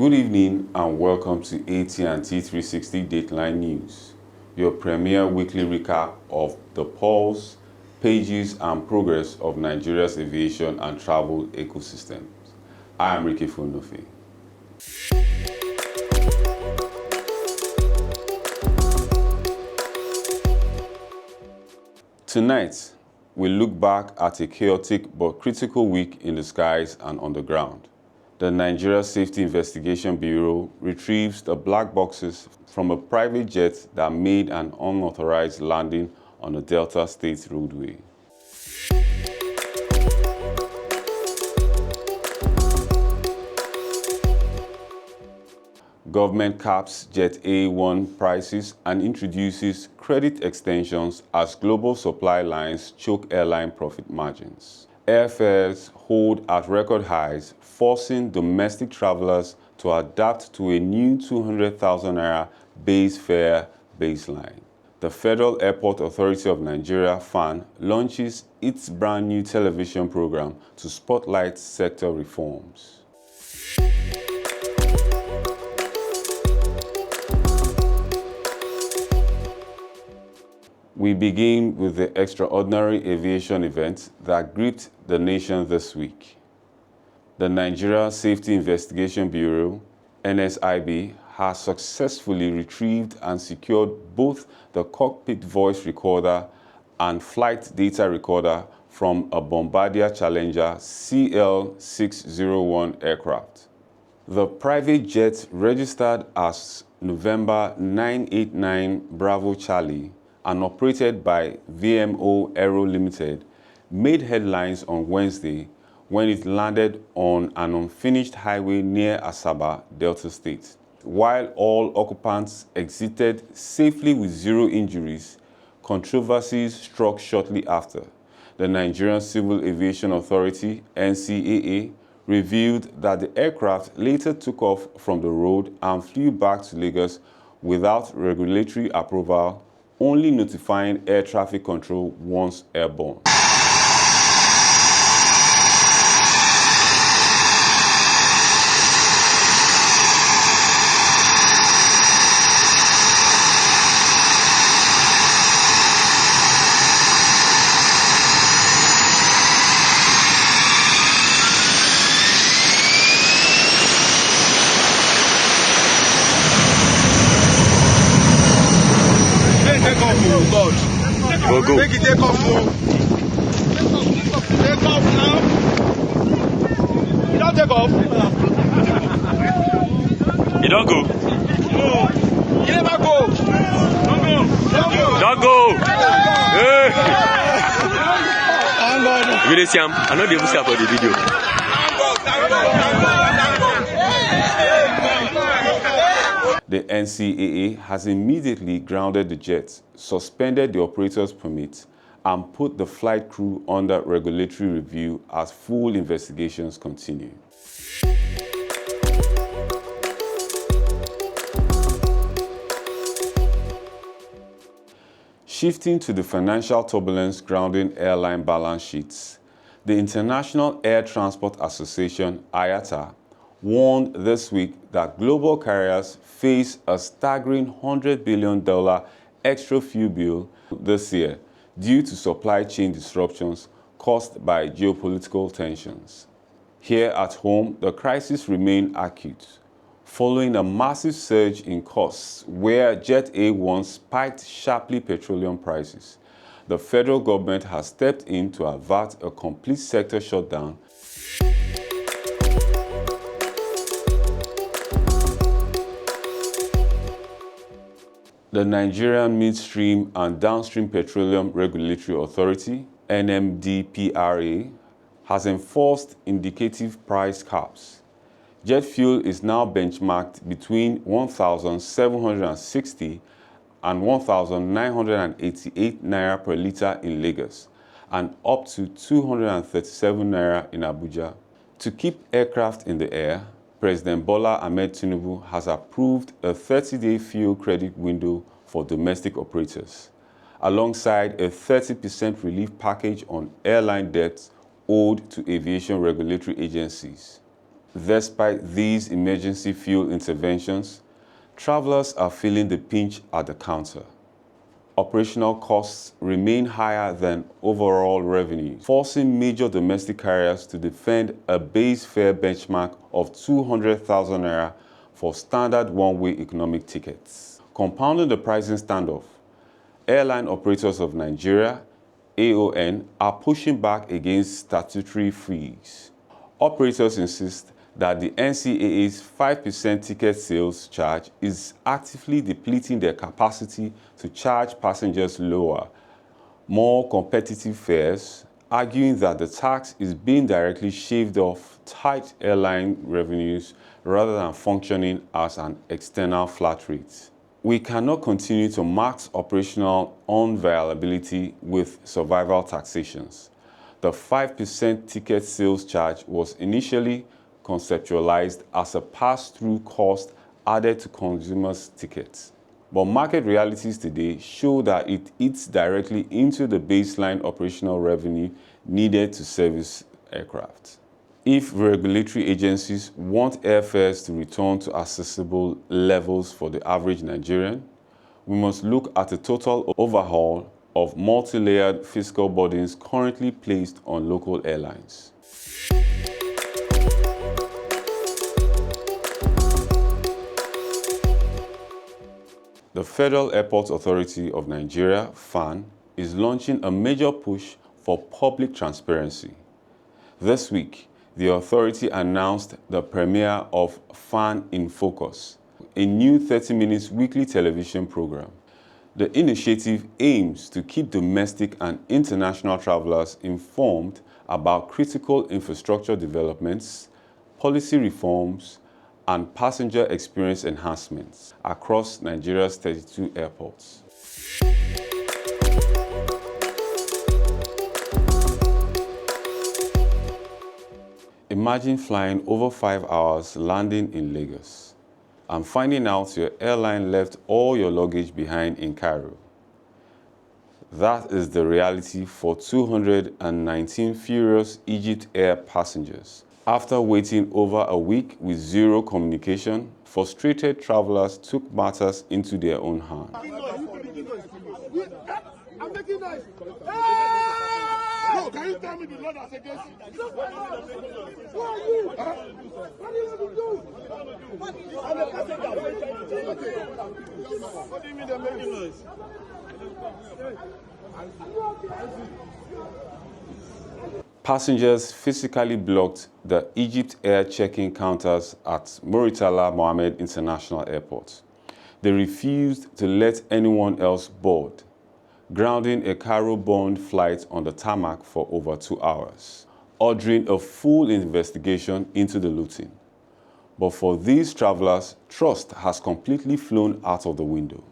Good evening and welcome to AT&T 360 Dateline News, your premier weekly recap of the pulse, pages and progress of Nigeria's aviation and travel ecosystems. I am Ricky Funofe. Tonight, we look back at a chaotic but critical week in the skies and on the ground. The Nigeria Safety Investigation Bureau retrieves the black boxes from a private jet that made an unauthorized landing on a Delta State roadway. Government caps Jet A1 prices and introduces credit extensions as global supply lines choke airline profit margins. Airfares hold at record highs, forcing domestic travelers to adapt to a new 200,000 naira base fare baseline. The Federal Airport Authority of Nigeria, FAN, launches its brand new television program to spotlight sector reforms. We begin with the extraordinary aviation event that gripped the nation this week. The Nigeria Safety Investigation Bureau, NSIB, has successfully retrieved and secured both the cockpit voice recorder and flight data recorder from a Bombardier Challenger CL601 aircraft. The private jet, registered as November 989 Bravo Charlie and operated by VMO Aero Limited, made headlines on Wednesday when it landed on an unfinished highway near Asaba, Delta State. While all occupants exited safely with zero injuries, controversies struck shortly after. The Nigerian Civil Aviation Authority, NCAA, revealed that the aircraft later took off from the road and flew back to Lagos without regulatory approval, only notifying air traffic control once airborne. Go. Make it take off now. Take off now. You don't take off. You don't go. No. You never go. Don't go. Don't go. Hey. Thank God. You dey see am? I know they will see am for the video. The NCAA has immediately grounded the jet, suspended the operator's permit, and put the flight crew under regulatory review as full investigations continue. Shifting to the financial turbulence grounding airline balance sheets, the International Air Transport Association, IATA, warned this week that global carriers face a staggering $100 billion extra fuel bill this year due to supply chain disruptions caused by geopolitical tensions. Here at home, the crisis remained acute, following a massive surge in costs where Jet A1 spiked sharply petroleum prices. The federal government has stepped in to avert a complete sector shutdown. The Nigerian Midstream and Downstream Petroleum Regulatory Authority, NMDPRA, has enforced indicative price caps. Jet fuel is now benchmarked between 1,760 and 1,988 naira per litre in Lagos and up to 237 naira in Abuja. To keep aircraft in the air, President Bola Ahmed Tinubu has approved a 30-day fuel credit window for domestic operators, alongside a 30% relief package on airline debts owed to aviation regulatory agencies. Despite these emergency fuel interventions, travelers are feeling the pinch at the counter. Operational costs remain higher than overall revenue, forcing major domestic carriers to defend a base fare benchmark of 200,000 naira for standard one-way economic tickets. Compounding the pricing standoff, Airline Operators of Nigeria, AON, are pushing back against statutory freeze. Operators insist that the NCAA's 5% ticket sales charge is actively depleting their capacity to charge passengers lower, more competitive fares, arguing that the tax is being directly shaved off tight airline revenues rather than functioning as an external flat rate. We cannot continue to max operational unviability with survival taxations. The 5% ticket sales charge was initially conceptualized as a pass-through cost added to consumers' tickets. But market realities today show that it eats directly into the baseline operational revenue needed to service aircraft. If regulatory agencies want airfares to return to accessible levels for the average Nigerian, we must look at a total overhaul of multi-layered fiscal burdens currently placed on local airlines. The Federal Airports Authority of Nigeria, FAN, is launching a major push for public transparency. This week, the authority announced the premiere of FAN in Focus, a new 30-minute weekly television program. The initiative aims to keep domestic and international travelers informed about critical infrastructure developments, policy reforms, and passenger experience enhancements across Nigeria's 32 airports. Imagine flying over 5 hours, landing in Lagos, and finding out your airline left all your luggage behind in Cairo. That is the reality for 219 furious Egypt Air passengers. After waiting over a week with zero communication, frustrated travelers took matters into their own hands. I'm making noise. No, can you tell me the Lord has against you? Who are you? What do you want to do? I'm a passenger. What do you mean they're making noise? Passengers physically blocked the Egypt Air check-in counters at Muritala Mohammed International Airport. They refused to let anyone else board, grounding a Cairo-bound flight on the tarmac for over 2 hours, ordering a full investigation into the looting. But for these travelers, trust has completely flown out of the window.